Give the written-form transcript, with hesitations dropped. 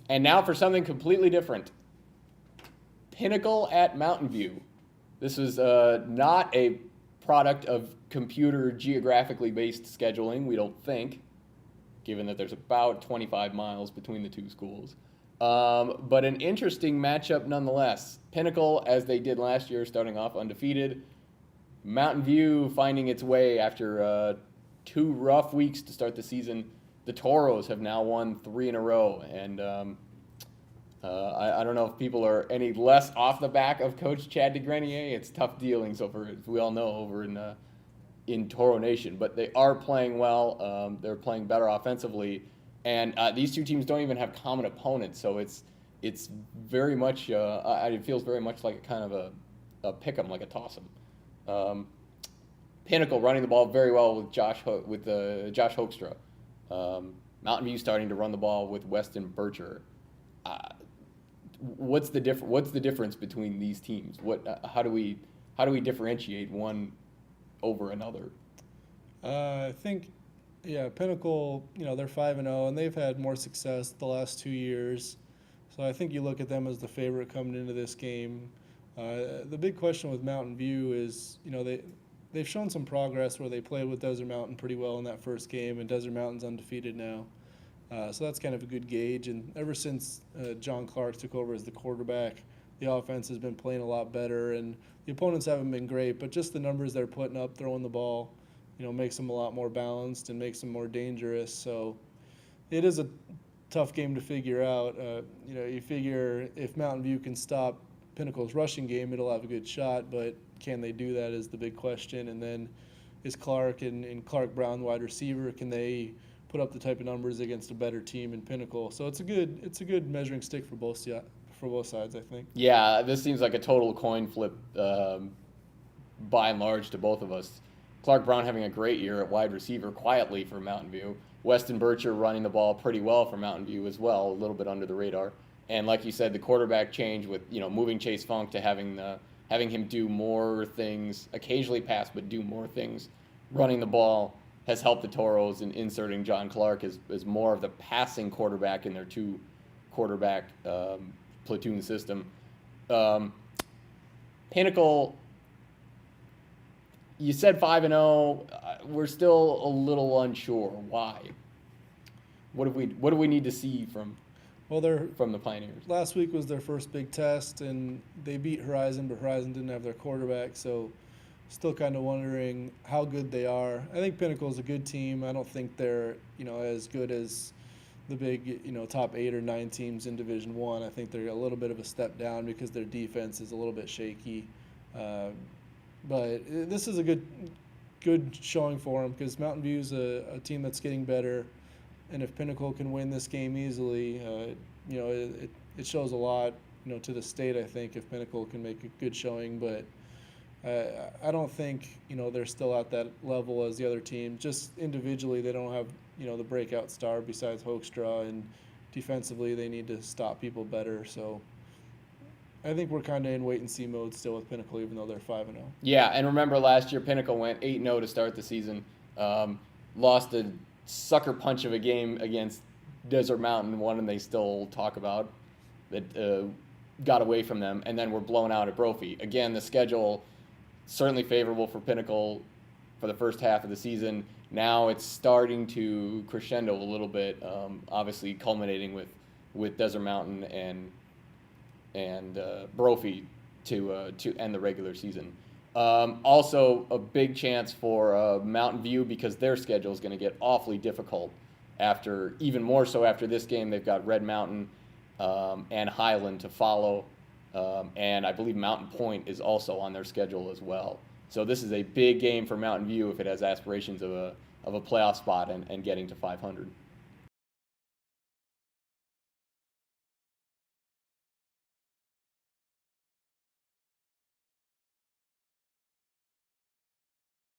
And now for something completely different. Pinnacle at Mountain View. This was not a product of computer geographically based scheduling, we don't think, given that there's about 25 miles between the two schools. But an interesting matchup nonetheless. Pinnacle, as they did last year, starting off undefeated. Mountain View finding its way after 2 rough weeks to start the season. The Toros have now won 3 in a row, and I don't know if people are any less off the back of Coach Chad DeGrenier. It's tough dealings over, as we all know, over in Toro Nation, but they are playing well. They're playing better offensively, and these two teams don't even have common opponents, so it's very much it feels very much like a kind of a pick 'em, like a toss 'em. Pinnacle running the ball very well with Josh Hoekstra. Mountain View starting to run the ball with Weston Bircher. What's the difference between these teams? How do we differentiate one over another? I think, Pinnacle. They're 5-0, and they've had more success the last 2 years. So I think you look at them as the favorite coming into this game. The big question with Mountain View is, they've shown some progress where they played with Desert Mountain pretty well in that first game, and Desert Mountain's undefeated now. So that's kind of a good gauge. And ever since John Clark took over as the quarterback, the offense has been playing a lot better, and the opponents haven't been great, but just the numbers they're putting up, throwing the ball, makes them a lot more balanced and makes them more dangerous. So it is a tough game to figure out. You figure if Mountain View can stop Pinnacle's rushing game, it'll have a good shot, but can they do that is the big question. And then is Clark and Clark Brown wide receiver, can they put up the type of numbers against a better team in Pinnacle? So it's a good measuring stick for both sides, I think. Yeah, this seems like a total coin flip by and large to both of us. Clark Brown having a great year at wide receiver quietly for Mountain View. Weston Bircher running the ball pretty well for Mountain View as well, a little bit under the radar. And like you said, the quarterback change with moving Chase Funk to having him do more things, occasionally pass, but do more things, running the ball, has helped the Toros in inserting John Clark as more of the passing quarterback in their 2-quarterback platoon system. Pinnacle, you said 5-0. We're still a little unsure. Why? What do we need to see from the Pioneers? Last week was their first big test, and they beat Horizon, but Horizon didn't have their quarterback, so still kind of wondering how good they are. I think Pinnacle is a good team. I don't think they're as good as the big top 8 or 9 teams in Division I. I think they're a little bit of a step down because their defense is a little bit shaky. But this is a good showing for them because Mountain View is a team that's getting better. And if Pinnacle can win this game easily, it shows a lot, to the state, I think, if Pinnacle can make a good showing. But I don't think, they're still at that level as the other team. Just individually, they don't have, the breakout star besides Hoekstra, and defensively, they need to stop people better. So I think we're kind of in wait-and-see mode still with Pinnacle, even though they're 5-0. Yeah, and remember last year Pinnacle went 8-0 to start the season, lost a sucker punch of a game against Desert Mountain, one and they still talk about that got away from them, and then were blown out at Brophy. Again, the schedule certainly favorable for Pinnacle for the first half of the season. Now it's starting to crescendo a little bit, obviously culminating with Desert Mountain and Brophy to end the regular season. Also, a big chance for Mountain View because their schedule is going to get awfully difficult even more so after this game. They've got Red Mountain and Highland to follow, and I believe Mountain Point is also on their schedule as well. So this is a big game for Mountain View if it has aspirations of a playoff spot and getting to 500.